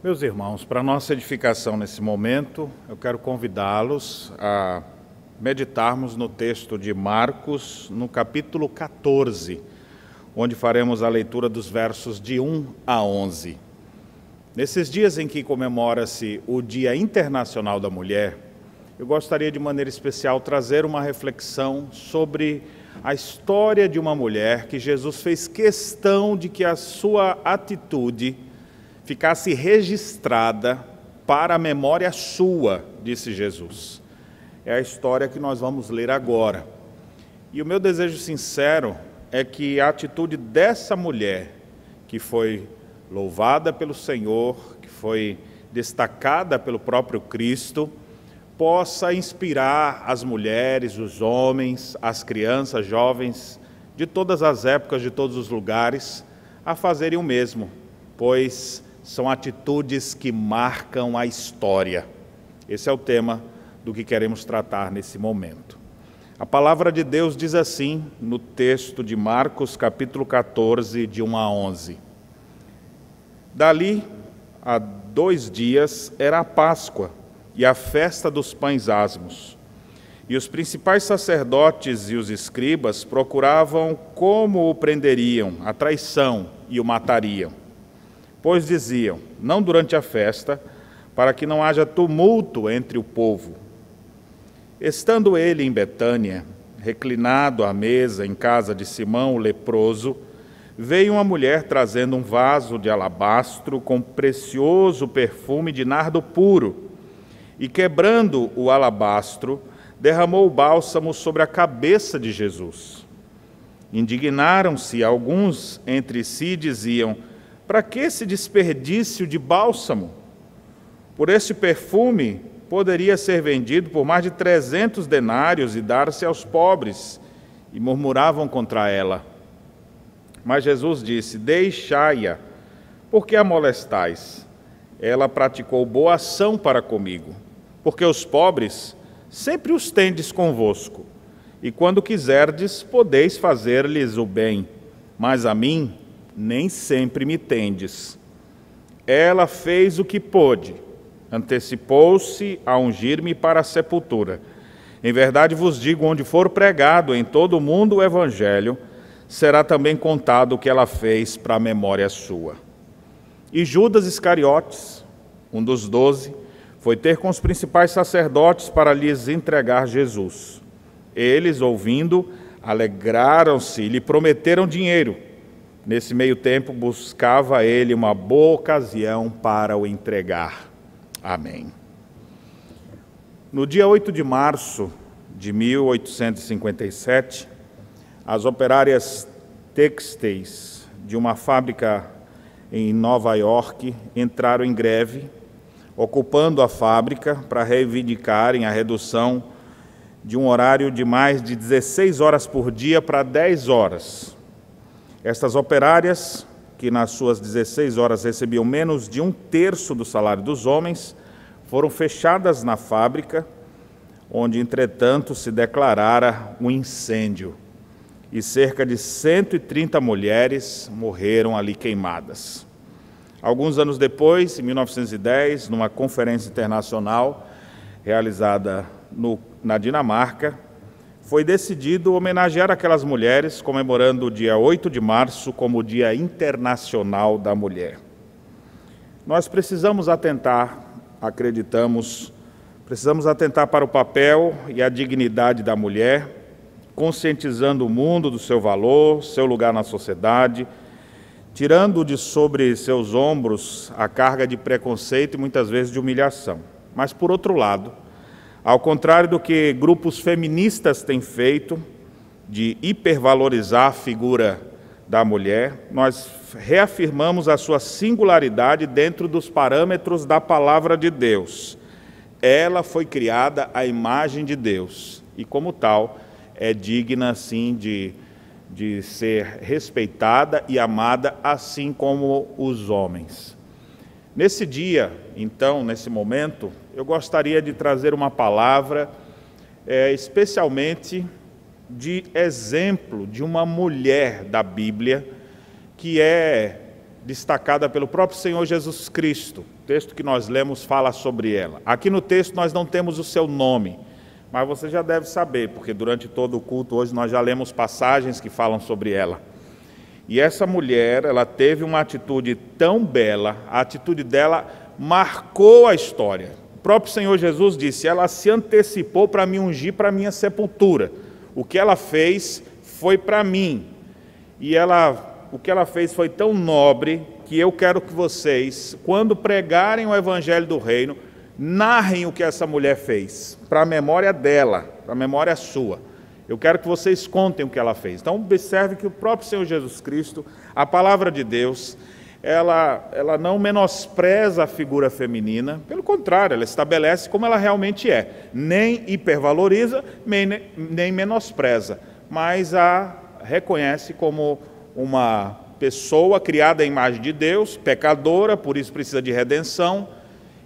Meus irmãos, para nossa edificação nesse momento, eu quero convidá-los a meditarmos no texto de Marcos, no capítulo 14, onde faremos a leitura dos versos de 1 a 11. Nesses dias em que comemora-se o Dia Internacional da Mulher, eu gostaria de maneira especial trazer uma reflexão sobre a história de uma mulher que Jesus fez questão de que a sua atitude ficasse registrada para a memória sua, disse Jesus. É a história que nós vamos ler agora. E o meu desejo sincero é que a atitude dessa mulher, que foi louvada pelo Senhor, que foi destacada pelo próprio Cristo, possa inspirar as mulheres, os homens, as crianças, jovens, de todas as épocas, de todos os lugares, a fazerem o mesmo, pois são atitudes que marcam a história. Esse é o tema do que queremos tratar nesse momento. A palavra de Deus diz assim, no texto de Marcos, capítulo 14, de 1 a 11. Dali a 2 dias era a Páscoa e a festa dos pães asmos. E os principais sacerdotes e os escribas procuravam como o prenderiam, a traição, e o matariam. Pois diziam, não durante a festa, para que não haja tumulto entre o povo. Estando ele em Betânia, reclinado à mesa em casa de Simão o leproso, veio uma mulher trazendo um vaso de alabastro com precioso perfume de nardo puro, e quebrando o alabastro, derramou o bálsamo sobre a cabeça de Jesus. Indignaram-se alguns entre si e diziam, para que esse desperdício de bálsamo? Por este perfume poderia ser vendido por mais de 300 denários e dar-se aos pobres, e murmuravam contra ela. Mas Jesus disse, deixai-a, por que a molestais? Ela praticou boa ação para comigo, porque os pobres sempre os tendes convosco, e quando quiserdes, podeis fazer-lhes o bem, mas a mim nem sempre me tendes. Ela fez o que pôde, antecipou-se a ungir-me para a sepultura. Em verdade vos digo, onde for pregado em todo o mundo o Evangelho, será também contado o que ela fez para a memória sua. E Judas Iscariotes, um dos 12, foi ter com os principais sacerdotes para lhes entregar Jesus. Eles, ouvindo, alegraram-se e lhe prometeram dinheiro. Nesse meio tempo, buscava ele uma boa ocasião para o entregar. Amém. No dia 8 de março de 1857, as operárias têxteis de uma fábrica em Nova York entraram em greve, ocupando a fábrica para reivindicarem a redução de um horário de mais de 16 horas por dia para 10 horas. Estas operárias, que nas suas 16 horas recebiam menos de 1/3 do salário dos homens, foram fechadas na fábrica, onde, entretanto, se declarara um incêndio, e cerca de 130 mulheres morreram ali queimadas. Alguns anos depois, em 1910, numa conferência internacional realizada na Dinamarca, foi decidido homenagear aquelas mulheres, comemorando o dia 8 de março como o Dia Internacional da Mulher. Nós precisamos atentar para o papel e a dignidade da mulher, conscientizando o mundo do seu valor, seu lugar na sociedade, tirando de sobre seus ombros a carga de preconceito e muitas vezes de humilhação. Mas, por outro lado, ao contrário do que grupos feministas têm feito, de hipervalorizar a figura da mulher, nós reafirmamos a sua singularidade dentro dos parâmetros da palavra de Deus. Ela foi criada à imagem de Deus e, como tal, é digna, sim, de ser respeitada e amada, assim como os homens. Nesse dia, então, nesse momento, eu gostaria de trazer uma palavra, especialmente de exemplo de uma mulher da Bíblia, que é destacada pelo próprio Senhor Jesus Cristo. O texto que nós lemos fala sobre ela. Aqui no texto nós não temos o seu nome, mas você já deve saber, porque durante todo o culto hoje nós já lemos passagens que falam sobre ela. E essa mulher, ela teve uma atitude tão bela, a atitude dela marcou a história. O próprio Senhor Jesus disse, ela se antecipou para me ungir para a minha sepultura. O que ela fez foi para mim. E o que ela fez foi tão nobre que eu quero que vocês, quando pregarem o Evangelho do Reino, narrem o que essa mulher fez, para a memória dela, para a memória sua. Eu quero que vocês contem o que ela fez. Então, observe que o próprio Senhor Jesus Cristo, a palavra de Deus, ela não menospreza a figura feminina, pelo contrário, ela estabelece como ela realmente é. Nem hipervaloriza, nem menospreza, mas a reconhece como uma pessoa criada à imagem de Deus, pecadora, por isso precisa de redenção,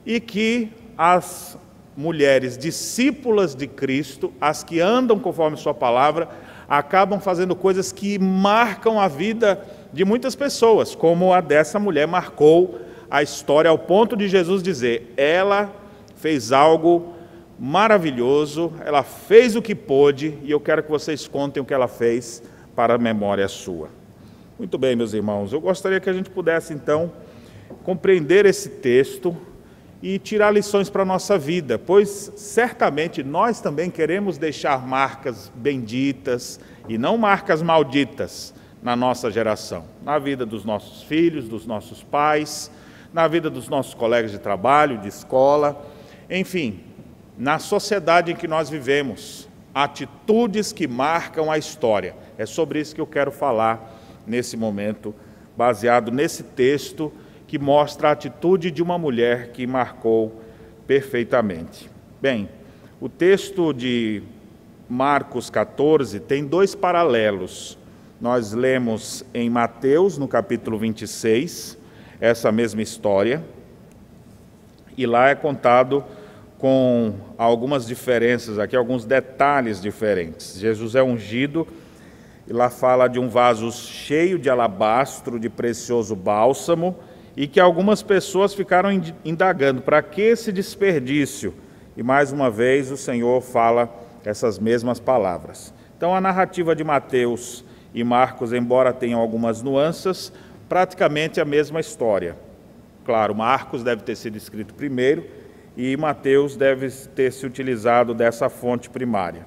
e que as mulheres discípulas de Cristo, as que andam conforme sua palavra, acabam fazendo coisas que marcam a vida de muitas pessoas, como a dessa mulher marcou a história ao ponto de Jesus dizer, ela fez algo maravilhoso, ela fez o que pôde, e eu quero que vocês contem o que ela fez para a memória sua. Muito bem, meus irmãos, eu gostaria que a gente pudesse então compreender esse texto e tirar lições para a nossa vida, pois certamente nós também queremos deixar marcas benditas e não marcas malditas na nossa geração, na vida dos nossos filhos, dos nossos pais, na vida dos nossos colegas de trabalho, de escola, enfim, na sociedade em que nós vivemos, atitudes que marcam a história. É sobre isso que eu quero falar nesse momento, baseado nesse texto que mostra a atitude de uma mulher que marcou perfeitamente. Bem, o texto de Marcos 14 tem dois paralelos. Nós lemos em Mateus, no capítulo 26, essa mesma história, e lá é contado com algumas diferenças aqui, alguns detalhes diferentes. Jesus é ungido, e lá fala de um vaso cheio de alabastro, de precioso bálsamo, e que algumas pessoas ficaram indagando, para que esse desperdício? E mais uma vez o Senhor fala essas mesmas palavras. Então a narrativa de Mateus e Marcos, embora tenham algumas nuances, praticamente a mesma história. Claro, Marcos deve ter sido escrito primeiro e Mateus deve ter se utilizado dessa fonte primária.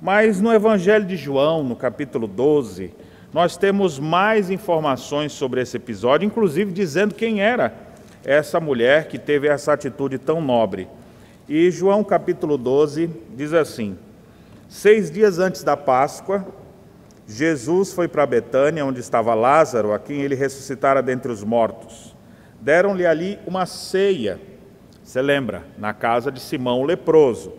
Mas no Evangelho de João, no capítulo 12, nós temos mais informações sobre esse episódio, inclusive dizendo quem era essa mulher que teve essa atitude tão nobre. E João capítulo 12 diz assim, 6 dias antes da Páscoa, Jesus foi para Betânia, onde estava Lázaro, a quem ele ressuscitara dentre os mortos. Deram-lhe ali uma ceia, você lembra, na casa de Simão o leproso.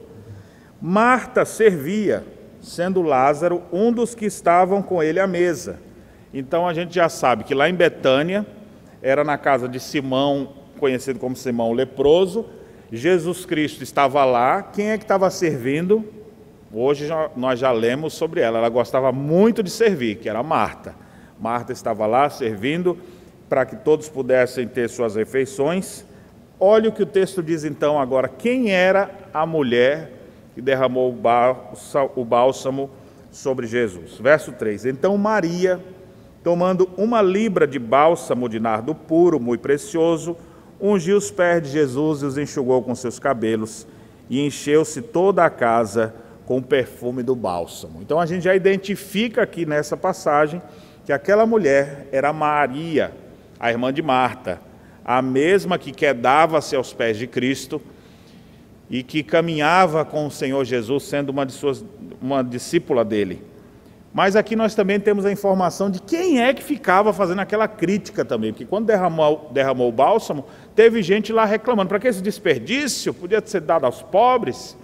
Marta servia, sendo Lázaro um dos que estavam com ele à mesa. Então a gente já sabe que lá em Betânia, era na casa de Simão, conhecido como Simão o leproso, Jesus Cristo estava lá. Quem é que estava servindo? Hoje nós já lemos sobre ela, ela gostava muito de servir, que era Marta. Marta estava lá servindo para que todos pudessem ter suas refeições. Olha o que o texto diz então agora, quem era a mulher que derramou o bálsamo sobre Jesus. Verso 3, então Maria, tomando 1 libra de bálsamo de nardo puro, muito precioso, ungiu os pés de Jesus e os enxugou com seus cabelos, e encheu-se toda a casa com o perfume do bálsamo. Então a gente já identifica aqui nessa passagem que aquela mulher era Maria, a irmã de Marta, a mesma que quedava-se aos pés de Cristo, e que caminhava com o Senhor Jesus, sendo uma discípula dele. Mas aqui nós também temos a informação de quem é que ficava fazendo aquela crítica também, porque quando derramou o bálsamo, teve gente lá reclamando, para que esse desperdício podia ser dado aos pobres?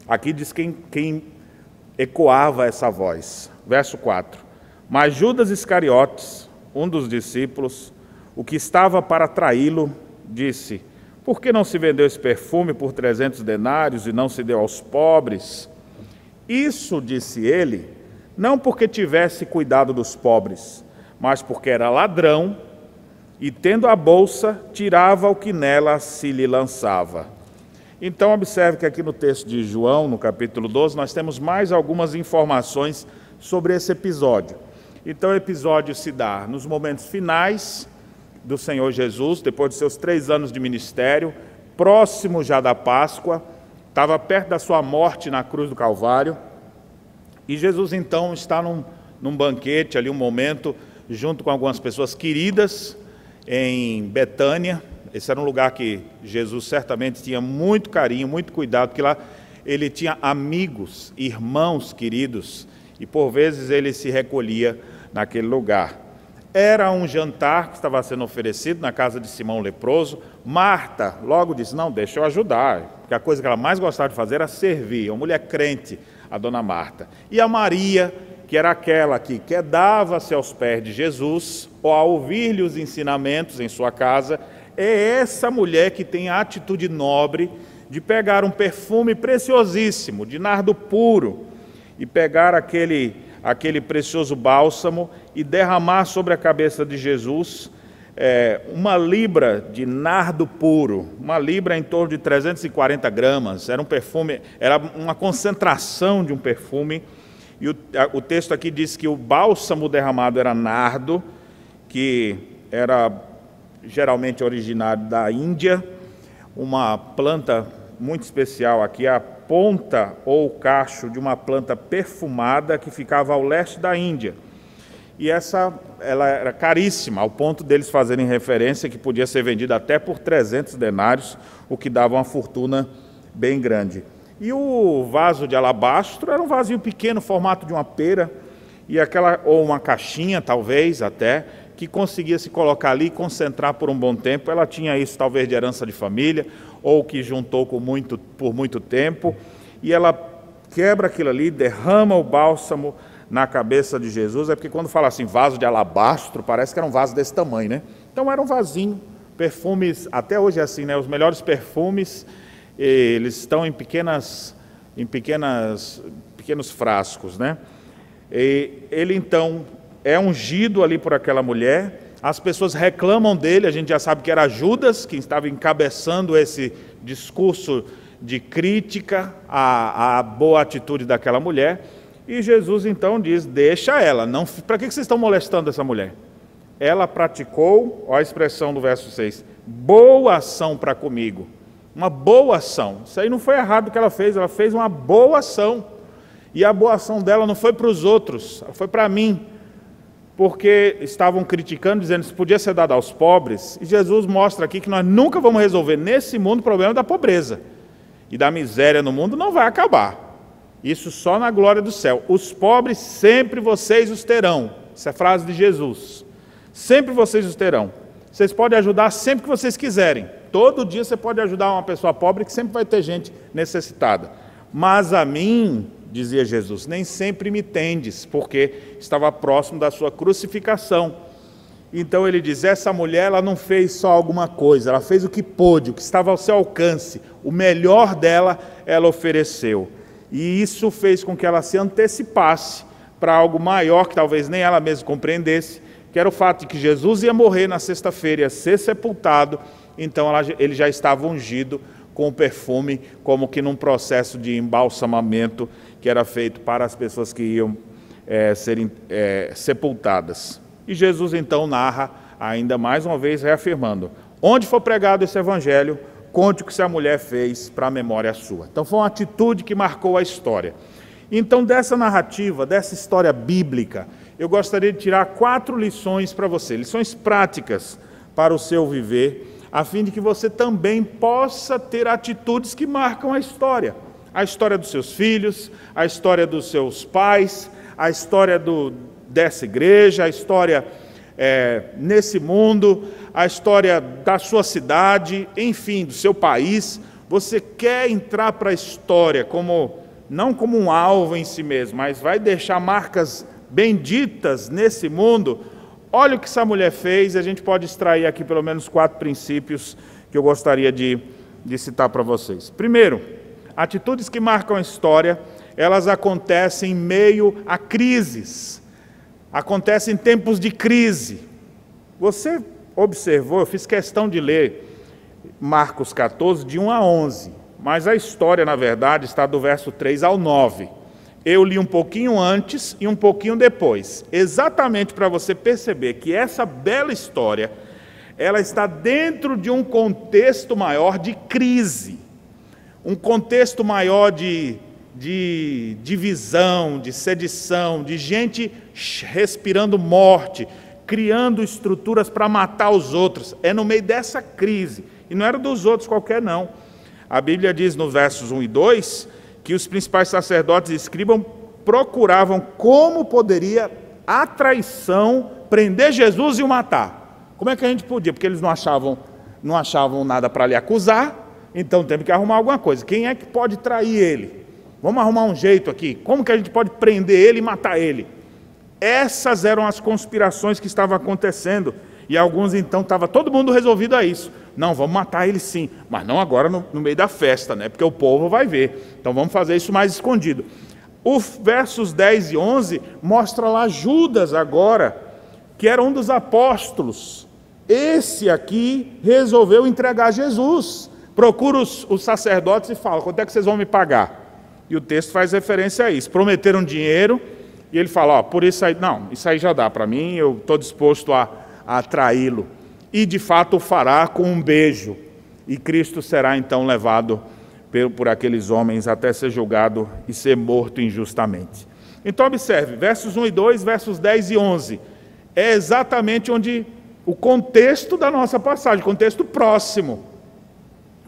Aqui diz quem ecoava essa voz. Verso 4, mas Judas Iscariotes, um dos discípulos, o que estava para traí-lo, disse, por que não se vendeu esse perfume por 300 denários e não se deu aos pobres? Isso, disse ele, não porque tivesse cuidado dos pobres, mas porque era ladrão, e, tendo a bolsa, tirava o que nela se lhe lançava. Então, observe que aqui no texto de João, no capítulo 12, nós temos mais algumas informações sobre esse episódio. Então, o episódio se dá nos momentos finais do Senhor Jesus, depois de seus 3 anos de ministério, próximo já da Páscoa, estava perto da sua morte na cruz do Calvário, e Jesus então está num banquete ali, um momento, junto com algumas pessoas queridas, em Betânia. Esse era um lugar que Jesus certamente tinha muito carinho, muito cuidado, porque lá ele tinha amigos, irmãos queridos, e por vezes ele se recolhia naquele lugar. Era um jantar que estava sendo oferecido na casa de Simão leproso. Marta logo disse: não, deixa eu ajudar, porque a coisa que ela mais gostava de fazer era servir. Uma mulher crente, a dona Marta. E a Maria, que era aquela que quedava-se aos pés de Jesus, ou a ouvir-lhe os ensinamentos em sua casa, é essa mulher que tem a atitude nobre de pegar um perfume preciosíssimo, de nardo puro, e pegar aquele precioso bálsamo e derramar sobre a cabeça de Jesus 1 libra de nardo puro, 1 libra em torno de 340 gramas, era um perfume, era uma concentração de um perfume, e o texto aqui diz que o bálsamo derramado era nardo, que era geralmente originário da Índia, uma planta muito especial aqui, a ponta ou o cacho de uma planta perfumada que ficava ao leste da Índia. E ela era caríssima, ao ponto deles fazerem referência que podia ser vendida até por 300 denários, o que dava uma fortuna bem grande. E o vaso de alabastro era um vasinho pequeno, formato de uma pera, ou uma caixinha, talvez, até, que conseguia se colocar ali e concentrar por um bom tempo. Ela tinha isso talvez de herança de família, ou que juntou por muito tempo, e ela quebra aquilo ali, derrama o bálsamo na cabeça de Jesus. É porque quando fala assim, vaso de alabastro, parece que era um vaso desse tamanho, né? Então era um vasinho, perfumes, até hoje é assim, né? Os melhores perfumes, eles estão em pequenos frascos, né? E ele então é ungido ali por aquela mulher, as pessoas reclamam dele, a gente já sabe que era Judas quem estava encabeçando esse discurso de crítica à boa atitude daquela mulher, e Jesus então diz: deixa ela, para que vocês estão molestando essa mulher? Ela praticou, olha a expressão do verso 6, boa ação para comigo, uma boa ação. Isso aí não foi errado o que ela fez uma boa ação, e a boa ação dela não foi para os outros, foi para mim, porque estavam criticando, dizendo que isso podia ser dado aos pobres, e Jesus mostra aqui que nós nunca vamos resolver nesse mundo o problema da pobreza, e da miséria no mundo não vai acabar, isso só na glória do céu. Os pobres sempre vocês os terão, essa é a frase de Jesus, sempre vocês os terão, vocês podem ajudar sempre que vocês quiserem, todo dia você pode ajudar uma pessoa pobre, que sempre vai ter gente necessitada, mas a mim, dizia Jesus, nem sempre me tendes, porque estava próximo da sua crucificação. Então ele diz, essa mulher ela não fez só alguma coisa, ela fez o que pôde, o que estava ao seu alcance, o melhor dela ela ofereceu. E isso fez com que ela se antecipasse para algo maior, que talvez nem ela mesma compreendesse, que era o fato de que Jesus ia morrer na sexta-feira, ia ser sepultado, então ele já estava ungido com o perfume, como que num processo de embalsamamento que era feito para as pessoas que iam serem sepultadas. E Jesus então narra, ainda mais uma vez reafirmando, onde for pregado esse evangelho, conte o que essa mulher fez para a memória sua. Então foi uma atitude que marcou a história. Então dessa narrativa, dessa história bíblica, eu gostaria de tirar 4 lições para você, lições práticas para o seu viver, a fim de que você também possa ter atitudes que marcam a história dos seus filhos, a história dos seus pais, a história dessa igreja, a história nesse mundo, a história da sua cidade, enfim, do seu país. Você quer entrar para a história não como um alvo em si mesmo, mas vai deixar marcas benditas nesse mundo. Olha o que essa mulher fez, e a gente pode extrair aqui pelo menos 4 princípios que eu gostaria de citar para vocês. Primeiro, atitudes que marcam a história, elas acontecem em meio a crises, acontecem em tempos de crise. Você observou, eu fiz questão de ler Marcos 14, de 1 a 11, mas a história, na verdade, está do verso 3 ao 9. Eu li um pouquinho antes e um pouquinho depois, exatamente para você perceber que essa bela história, ela está dentro de um contexto maior de crise, um contexto maior de divisão, de sedição, de gente respirando morte, criando estruturas para matar os outros. É no meio dessa crise, e não era dos outros qualquer não. A Bíblia diz nos versos 1 e 2, que os principais sacerdotes e escribas procuravam como poderia a traição prender Jesus e o matar. Como é que a gente podia? Porque eles não achavam nada para lhe acusar, então temos que arrumar alguma coisa. Quem é que pode trair ele? Vamos arrumar um jeito aqui. Como que a gente pode prender ele e matar ele? Essas eram as conspirações que estavam acontecendo. E alguns então, estava todo mundo resolvido a isso. Não, vamos matar ele sim, mas não agora no meio da festa, né? Porque o povo vai ver. Então vamos fazer isso mais escondido. Os versos 10 e 11 mostra lá Judas agora, que era um dos apóstolos. Esse aqui resolveu entregar Jesus. Procura os sacerdotes e fala: quanto é que vocês vão me pagar? E o texto faz referência a isso. Prometeram dinheiro e ele fala: ó, por isso aí, não, isso aí já dá para mim, eu estou disposto a traí-lo. E de fato o fará com um beijo. E Cristo será então levado por aqueles homens até ser julgado e ser morto injustamente. Então observe, versos 1 e 2, versos 10 e 11. É exatamente onde o contexto da nossa passagem, contexto próximo.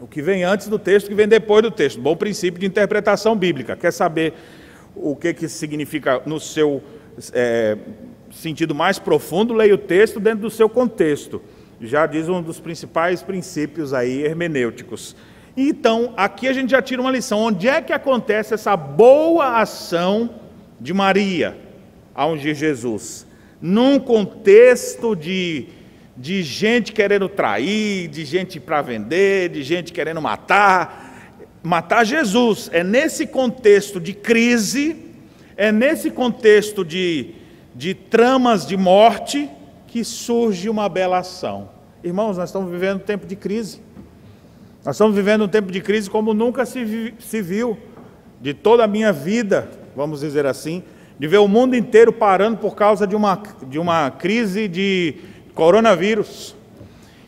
O que vem antes do texto, o que vem depois do texto. Bom princípio de interpretação bíblica. Quer saber o que isso significa no seu sentido mais profundo? Leia o texto dentro do seu contexto. Já diz um dos principais princípios aí hermenêuticos. Então, aqui a gente já tira uma lição. Onde é que acontece essa boa ação de Maria a ungir Jesus? Num contexto de gente querendo trair, de gente para vender, de gente querendo matar Jesus. É nesse contexto de crise, é nesse contexto de tramas de morte que surge uma bela ação. Irmãos, nós estamos vivendo um tempo de crise. Nós estamos vivendo um tempo de crise como nunca se viu, de toda a minha vida, vamos dizer assim, de ver o mundo inteiro parando por causa de uma crise de coronavírus.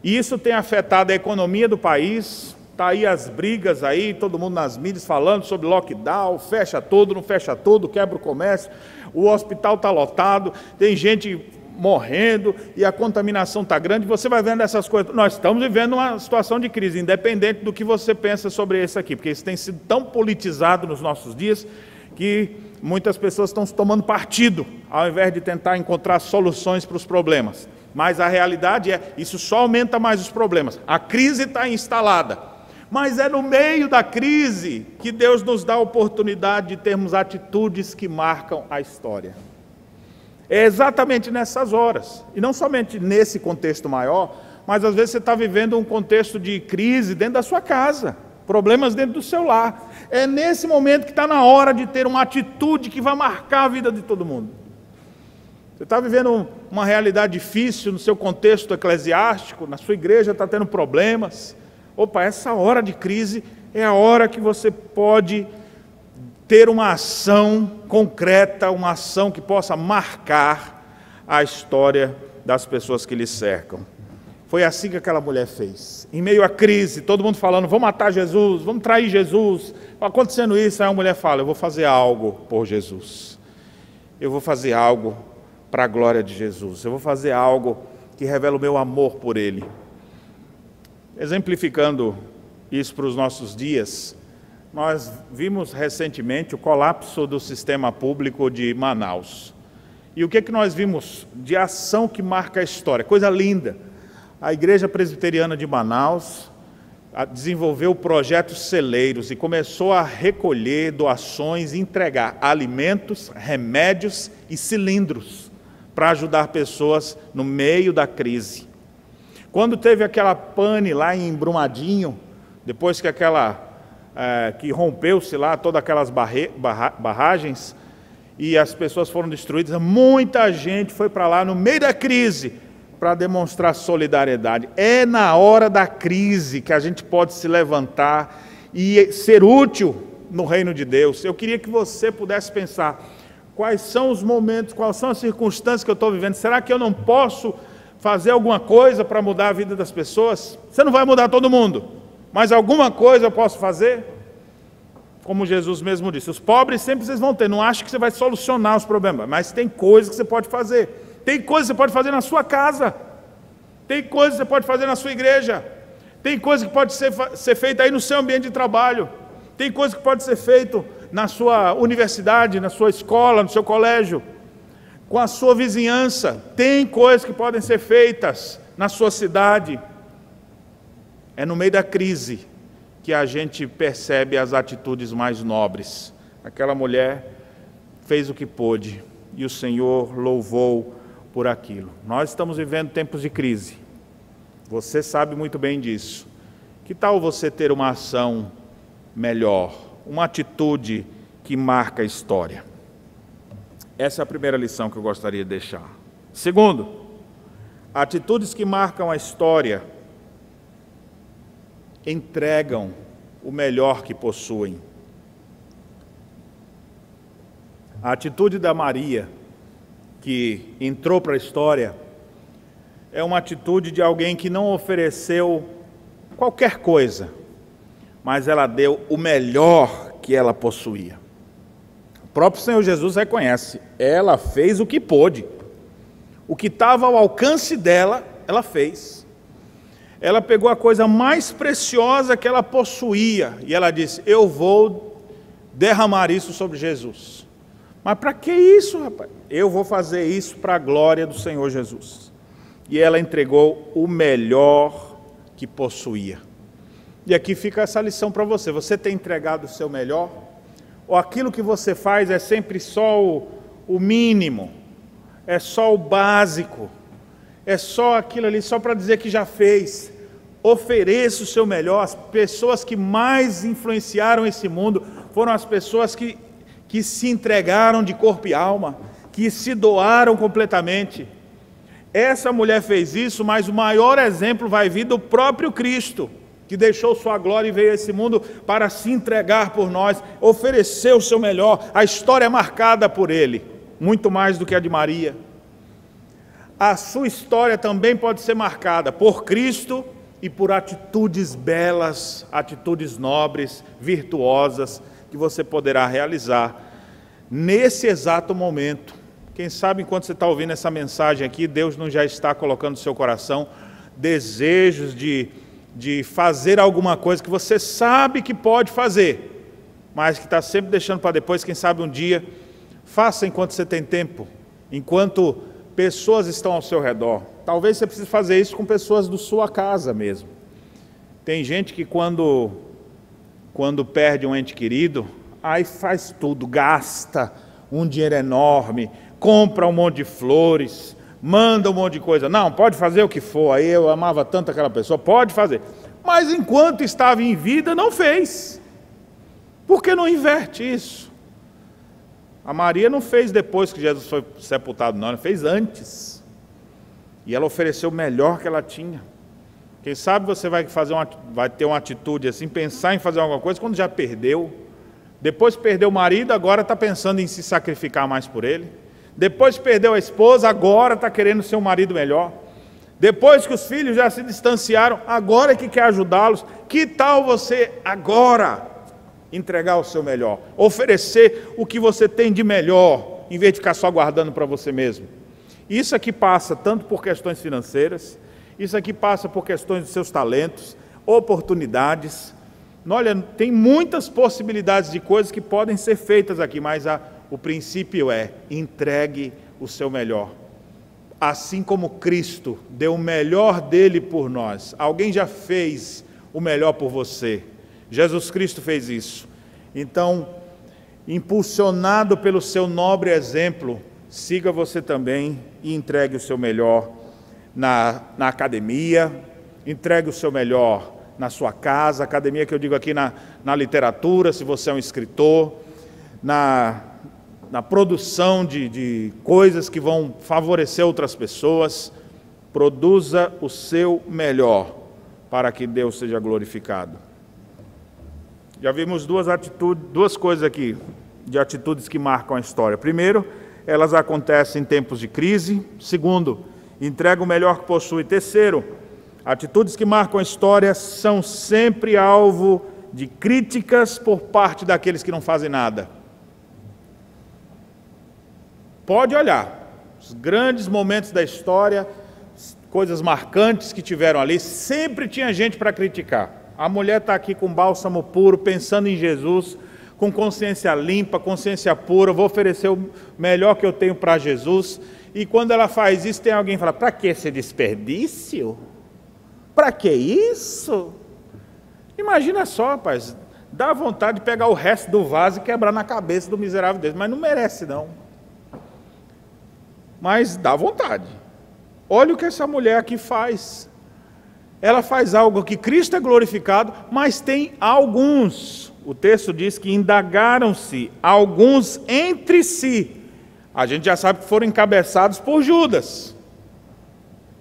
E isso tem afetado a economia do país. Está aí as brigas aí, todo mundo nas mídias falando sobre lockdown, fecha tudo, não fecha tudo, quebra o comércio, o hospital está lotado, tem gente morrendo e a contaminação está grande. Você vai vendo essas coisas. Nós estamos vivendo uma situação de crise, independente do que você pensa sobre isso aqui, porque isso tem sido tão politizado nos nossos dias que muitas pessoas estão se tomando partido, ao invés de tentar encontrar soluções para os problemas. Mas a realidade isso só aumenta mais os problemas. A crise está instalada, mas é no meio da crise que Deus nos dá a oportunidade de termos atitudes que marcam a história. É exatamente nessas horas, e não somente nesse contexto maior, mas às vezes você está vivendo um contexto de crise dentro da sua casa, problemas dentro do seu lar. É nesse momento que está na hora de ter uma atitude que vai marcar a vida de todo mundo. Você está vivendo uma realidade difícil no seu contexto eclesiástico, na sua igreja está tendo problemas. Opa, essa hora de crise é a hora que você pode ter uma ação concreta, uma ação que possa marcar a história das pessoas que lhe cercam. Foi assim que aquela mulher fez. Em meio à crise, todo mundo falando: vamos matar Jesus, vamos trair Jesus. Acontecendo isso, aí a mulher fala: eu vou fazer algo por Jesus. Eu vou fazer algo para a glória de Jesus. Eu vou fazer algo que revela o meu amor por Ele. Exemplificando isso para os nossos dias, nós vimos recentemente o colapso do sistema público de Manaus. E o que nós vimos de ação que marca a história? Coisa linda. A Igreja Presbiteriana de Manaus desenvolveu projetos celeiros e começou a recolher doações e entregar alimentos, remédios e cilindros para ajudar pessoas no meio da crise. Quando teve aquela pane lá em Brumadinho, depois que que rompeu-se lá todas aquelas barragens e as pessoas foram destruídas, muita gente foi para lá no meio da crise para demonstrar solidariedade. É na hora da crise que a gente pode se levantar e ser útil no reino de Deus. Eu queria que você pudesse pensar, quais são os momentos, quais são as circunstâncias que eu estou vivendo? Será que eu não posso fazer alguma coisa para mudar a vida das pessoas? Você não vai mudar todo mundo, mas alguma coisa eu posso fazer? Como Jesus mesmo disse, os pobres sempre vocês vão ter, não acho que você vai solucionar os problemas, mas tem coisas que você pode fazer. Tem coisas que você pode fazer na sua casa, tem coisas que você pode fazer na sua igreja, tem coisas que pode ser feita aí no seu ambiente de trabalho, tem coisas que pode ser feito na sua universidade, na sua escola, no seu colégio, com a sua vizinhança, tem coisas que podem ser feitas na sua cidade. É no meio da crise que a gente percebe as atitudes mais nobres. Aquela mulher fez o que pôde e o Senhor louvou por aquilo. Nós estamos vivendo tempos de crise. Você sabe muito bem disso. Que tal você ter uma ação melhor, uma atitude que marca a história? Essa é a primeira lição que eu gostaria de deixar. Segundo, atitudes que marcam a história entregam o melhor que possuem. A atitude da Maria, que entrou para a história, é uma atitude de alguém que não ofereceu qualquer coisa, mas ela deu o melhor que ela possuía. O próprio Senhor Jesus reconhece, ela fez o que pôde. O que estava ao alcance dela, ela fez. Ela pegou a coisa mais preciosa que ela possuía e ela disse, eu vou derramar isso sobre Jesus. Mas para que isso, rapaz? Eu vou fazer isso para a glória do Senhor Jesus. E ela entregou o melhor que possuía. E aqui fica essa lição para você. Você tem entregado o seu melhor? Ou aquilo que você faz é sempre só o mínimo? É só o básico? É só aquilo ali, só para dizer que já fez? Ofereça o seu melhor. As pessoas que mais influenciaram esse mundo foram as pessoas que se entregaram de corpo e alma, que se doaram completamente. Essa mulher fez isso, mas o maior exemplo vai vir do próprio Cristo, que deixou sua glória e veio a esse mundo para se entregar por nós, ofereceu o seu melhor. A história é marcada por ele, muito mais do que a de Maria. A sua história também pode ser marcada por Cristo e por atitudes belas, atitudes nobres, virtuosas, que você poderá realizar nesse exato momento. Quem sabe enquanto você está ouvindo essa mensagem aqui, Deus não já está colocando no seu coração desejos de fazer alguma coisa que você sabe que pode fazer, mas que está sempre deixando para depois. Quem sabe um dia, faça enquanto você tem tempo, enquanto pessoas estão ao seu redor. Talvez você precise fazer isso com pessoas da sua casa mesmo. Tem gente que quando perde um ente querido, aí faz tudo, gasta um dinheiro enorme, compra um monte de flores, manda um monte de coisa. Não, pode fazer o que for, aí eu amava tanto aquela pessoa, pode fazer. Mas enquanto estava em vida, não fez. Por que não inverte isso? A Maria não fez depois que Jesus foi sepultado, não, ela fez antes. E ela ofereceu o melhor que ela tinha. Quem sabe você vai ter uma atitude assim, pensar em fazer alguma coisa quando já perdeu. Depois perdeu o marido, agora está pensando em se sacrificar mais por ele. Depois perdeu a esposa, agora está querendo ser um marido melhor. Depois que os filhos já se distanciaram, agora é que quer ajudá-los. Que tal você agora entregar o seu melhor? Oferecer o que você tem de melhor, em vez de ficar só guardando para você mesmo. Isso aqui passa tanto por questões financeiras, isso aqui passa por questões dos seus talentos, oportunidades. Olha, tem muitas possibilidades de coisas que podem ser feitas aqui, mas o princípio é: entregue o seu melhor. Assim como Cristo deu o melhor dele por nós. Alguém já fez o melhor por você. Jesus Cristo fez isso. Então, impulsionado pelo seu nobre exemplo, siga você também e entregue o seu melhor na academia, entregue o seu melhor na sua casa, academia que eu digo aqui na literatura, se você é um escritor, na produção de coisas que vão favorecer outras pessoas. produza o seu melhor para que Deus seja glorificado. Já vimos duas coisas aqui de atitudes que marcam a história. Primeiro, elas acontecem em tempos de crise. Segundo, entrega o melhor que possui. Terceiro, atitudes que marcam a história são sempre alvo de críticas por parte daqueles que não fazem nada. Pode olhar, os grandes momentos da história, coisas marcantes que tiveram ali, sempre tinha gente para criticar. A mulher está aqui com bálsamo puro, pensando em Jesus, com consciência limpa, consciência pura, vou oferecer o melhor que eu tenho para Jesus. E quando ela faz isso, tem alguém que fala, para que esse desperdício? Para que isso? Imagina só, rapaz, dá vontade de pegar o resto do vaso e quebrar na cabeça do miserável dele, mas não merece não. Mas dá vontade. Olha o que essa mulher aqui faz. Ela faz algo que Cristo é glorificado, mas tem alguns. O texto diz que indagaram-se alguns entre si. A gente já sabe que foram encabeçados por Judas.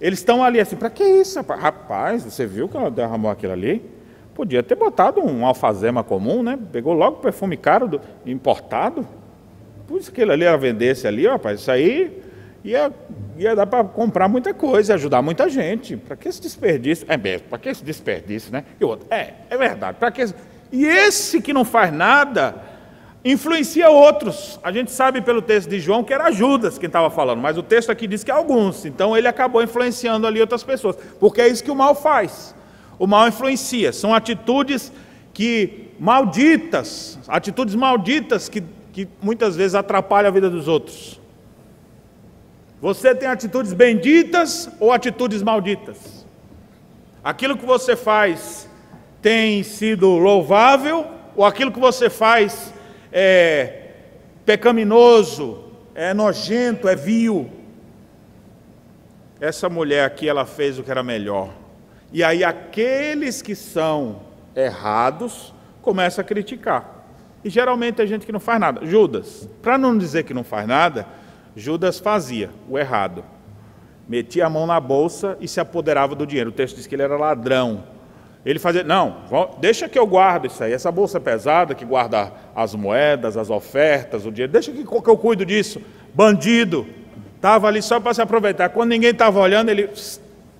Eles estão ali assim, para que isso? Rapaz, você viu que ela derramou aquilo ali? Podia ter botado um alfazema comum, né? Pegou logo o perfume caro importado. Por isso que ele ali ela vendesse ali, rapaz, isso aí ia dar para comprar muita coisa, ajudar muita gente. Para que esse desperdício? É mesmo, para que esse desperdício, né? E o outro, é verdade, para que esse... E esse que não faz nada, influencia outros. A gente sabe pelo texto de João que era Judas quem estava falando, mas o texto aqui diz que é alguns. Então ele acabou influenciando ali outras pessoas, porque é isso que o mal faz. O mal influencia, são atitudes malditas que muitas vezes atrapalham a vida dos outros. Você tem atitudes benditas ou atitudes malditas? Aquilo que você faz tem sido louvável ou aquilo que você faz é pecaminoso, é nojento, é vil? Essa mulher aqui, ela fez o que era melhor. E aí aqueles que são errados começam a criticar. E geralmente é gente que não faz nada. Judas, para não dizer que não faz nada, Judas fazia o errado. Metia a mão na bolsa e se apoderava do dinheiro. O texto diz que ele era ladrão. Ele fazia, não, deixa que eu guardo isso aí. Essa bolsa pesada que guarda as moedas, as ofertas, o dinheiro. Deixa que eu cuido disso. Bandido. Estava ali só para se aproveitar. Quando ninguém estava olhando, ele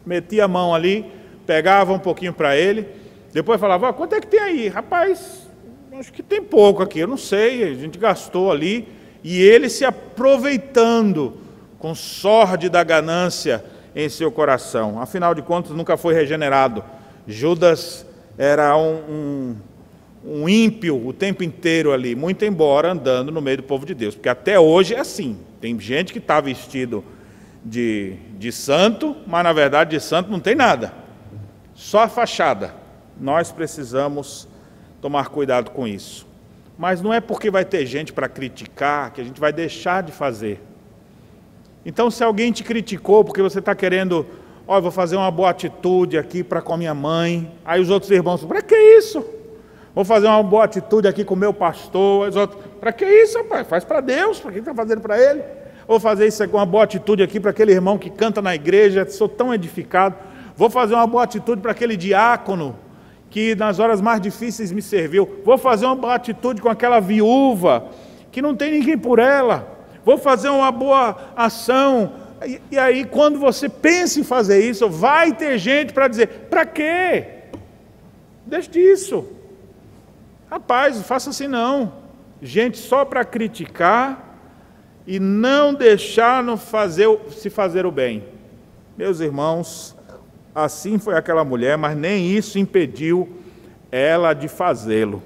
metia a mão ali, pegava um pouquinho para ele. Depois falava, quanto é que tem aí? Rapaz, acho que tem pouco aqui, eu não sei. A gente gastou ali. E ele se aproveitando com sórdida ganância em seu coração. Afinal de contas, nunca foi regenerado. Judas era um ímpio o tempo inteiro ali, muito embora andando no meio do povo de Deus. Porque até hoje é assim. Tem gente que está vestido de santo, mas na verdade de santo não tem nada. Só a fachada. Nós precisamos tomar cuidado com isso. Mas não é porque vai ter gente para criticar que a gente vai deixar de fazer. Então, se alguém te criticou porque você está querendo, vou fazer uma boa atitude aqui para com a minha mãe, aí os outros irmãos, para que isso? Vou fazer uma boa atitude aqui com o meu pastor, os outros, para que isso, rapaz? Faz para Deus, para quem está fazendo para ele? Vou fazer isso com uma boa atitude aqui para aquele irmão que canta na igreja, sou tão edificado. Vou fazer uma boa atitude para aquele diácono que nas horas mais difíceis me serviu. Vou fazer uma boa atitude com aquela viúva que não tem ninguém por ela. Vou fazer uma boa ação. E aí, quando você pensa em fazer isso, vai ter gente para dizer, para quê? Deixa disso. Rapaz, faça assim não. Gente só para criticar e não deixar se fazer o bem. Meus irmãos, assim foi aquela mulher, mas nem isso impediu ela de fazê-lo.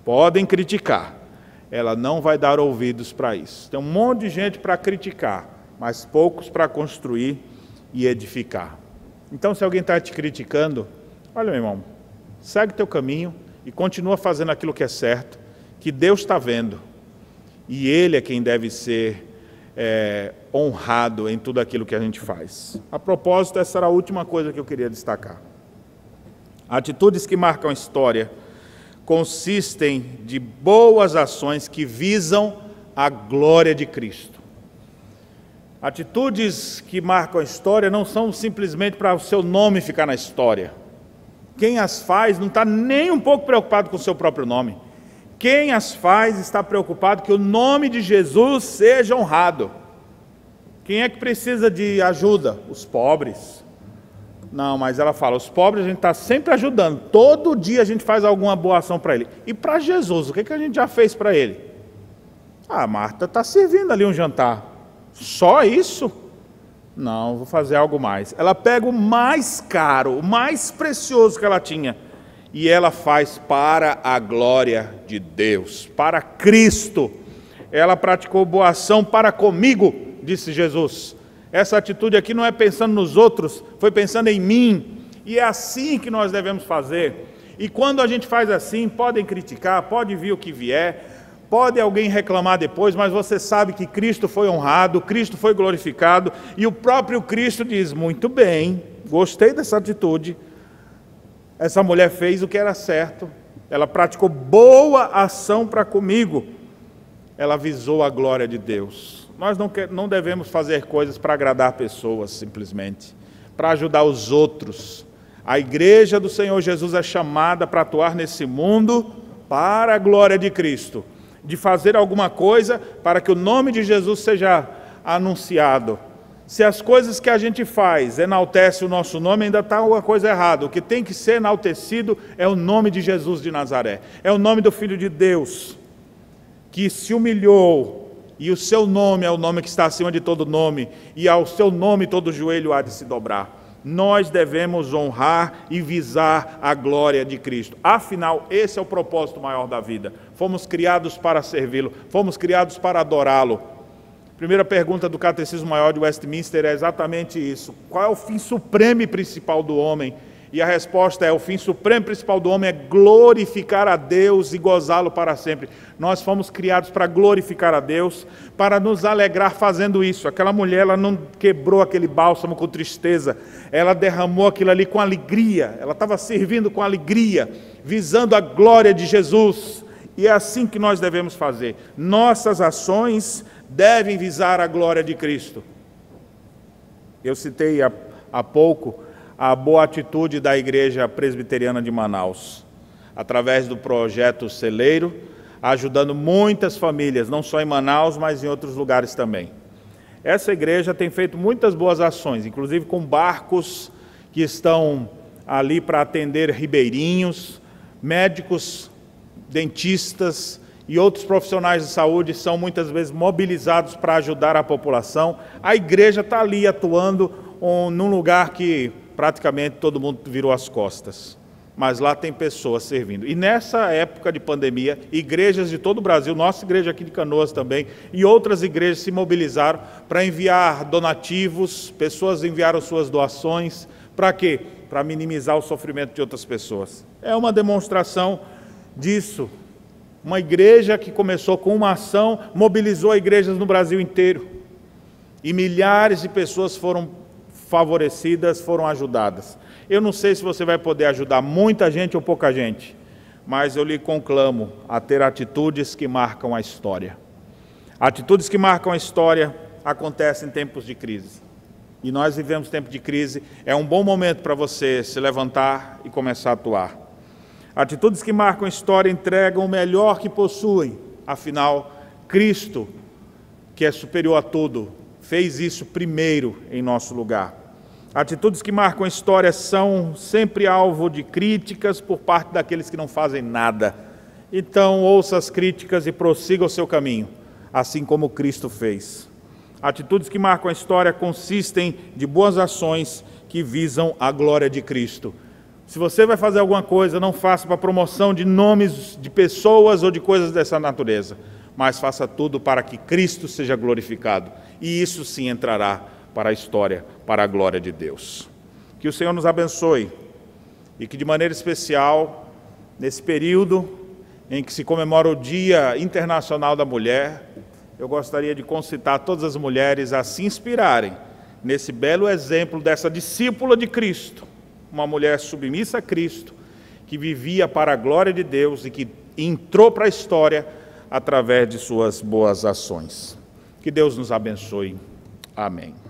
Podem criticar, ela não vai dar ouvidos para isso. Tem um monte de gente para criticar, mas poucos para construir e edificar. Então, se alguém está te criticando, olha, meu irmão, segue teu caminho e continua fazendo aquilo que é certo, que Deus está vendo. E Ele é quem deve ser honrado em tudo aquilo que a gente faz. A propósito, essa era a última coisa que eu queria destacar. Atitudes que marcam a história consistem de boas ações que visam a glória de Cristo. Atitudes que marcam a história não são simplesmente para o seu nome ficar na história. Quem as faz não está nem um pouco preocupado com o seu próprio nome. Quem as faz está preocupado que o nome de Jesus seja honrado. Quem é que precisa de ajuda? Os pobres. Não, mas ela fala, os pobres a gente está sempre ajudando. Todo dia a gente faz alguma boa ação para ele. E para Jesus, o que a gente já fez para ele? Ah, Marta está servindo ali um jantar. Só isso? Não, vou fazer algo mais. Ela pega o mais caro, o mais precioso que ela tinha, e ela faz para a glória de Deus, para Cristo. Ela praticou boa ação para comigo, disse Jesus. Essa atitude aqui não é pensando nos outros, foi pensando em mim. E é assim que nós devemos fazer. E quando a gente faz assim, podem criticar, pode vir o que vier, pode alguém reclamar depois, mas você sabe que Cristo foi honrado, Cristo foi glorificado, e o próprio Cristo diz, muito bem, gostei dessa atitude, essa mulher fez o que era certo, ela praticou boa ação para comigo, ela visou a glória de Deus. Nós não devemos fazer coisas para agradar pessoas, simplesmente, para ajudar os outros. A igreja do Senhor Jesus é chamada para atuar nesse mundo para a glória de Cristo, de fazer alguma coisa para que o nome de Jesus seja anunciado. Se as coisas que a gente faz enaltece o nosso nome, ainda está alguma coisa errada. O que tem que ser enaltecido é o nome de Jesus de Nazaré. É o nome do Filho de Deus, que se humilhou, e o seu nome é o nome que está acima de todo nome, e ao seu nome todo joelho há de se dobrar. Nós devemos honrar e visar a glória de Cristo. Afinal, esse é o propósito maior da vida. Fomos criados para servi-lo, fomos criados para adorá-lo. Primeira pergunta do Catecismo Maior de Westminster é exatamente isso. Qual é o fim supremo e principal do homem? E a resposta é, o fim supremo e principal do homem é glorificar a Deus e gozá-lo para sempre. Nós fomos criados para glorificar a Deus, para nos alegrar fazendo isso. Aquela mulher, ela não quebrou aquele bálsamo com tristeza, ela derramou aquilo ali com alegria, ela estava servindo com alegria, visando a glória de Jesus. E é assim que nós devemos fazer. Nossas ações devem visar a glória de Cristo. Eu citei há pouco a boa atitude da Igreja Presbiteriana de Manaus, através do projeto Celeiro, ajudando muitas famílias, não só em Manaus, mas em outros lugares também. Essa igreja tem feito muitas boas ações, inclusive com barcos que estão ali para atender ribeirinhos, médicos, dentistas e outros profissionais de saúde são muitas vezes mobilizados para ajudar a população. A igreja está ali atuando num lugar que praticamente todo mundo virou as costas, mas lá tem pessoas servindo. E nessa época de pandemia, igrejas de todo o Brasil, nossa igreja aqui de Canoas também, e outras igrejas se mobilizaram para enviar donativos, pessoas enviaram suas doações, para quê? Para minimizar o sofrimento de outras pessoas. É uma demonstração disso. Uma igreja que começou com uma ação, mobilizou igrejas no Brasil inteiro, e milhares de pessoas foram favorecidas, foram ajudadas. Eu não sei se você vai poder ajudar muita gente ou pouca gente, mas eu lhe conclamo a ter atitudes que marcam a história. Atitudes que marcam a história acontecem em tempos de crise. E nós vivemos tempos de crise, é um bom momento para você se levantar e começar a atuar. Atitudes que marcam a história entregam o melhor que possuem, afinal, Cristo, que é superior a tudo, fez isso primeiro em nosso lugar. Atitudes que marcam a história são sempre alvo de críticas por parte daqueles que não fazem nada. Então, ouça as críticas e prossiga o seu caminho, assim como Cristo fez. Atitudes que marcam a história consistem de boas ações que visam a glória de Cristo. Se você vai fazer alguma coisa, não faça para promoção de nomes de pessoas ou de coisas dessa natureza, mas faça tudo para que Cristo seja glorificado. E isso sim entrará para a história, para a glória de Deus. Que o Senhor nos abençoe e que de maneira especial, nesse período em que se comemora o Dia Internacional da Mulher, eu gostaria de concitar todas as mulheres a se inspirarem nesse belo exemplo dessa discípula de Cristo, uma mulher submissa a Cristo, que vivia para a glória de Deus e que entrou para a história através de suas boas ações. Que Deus nos abençoe. Amém.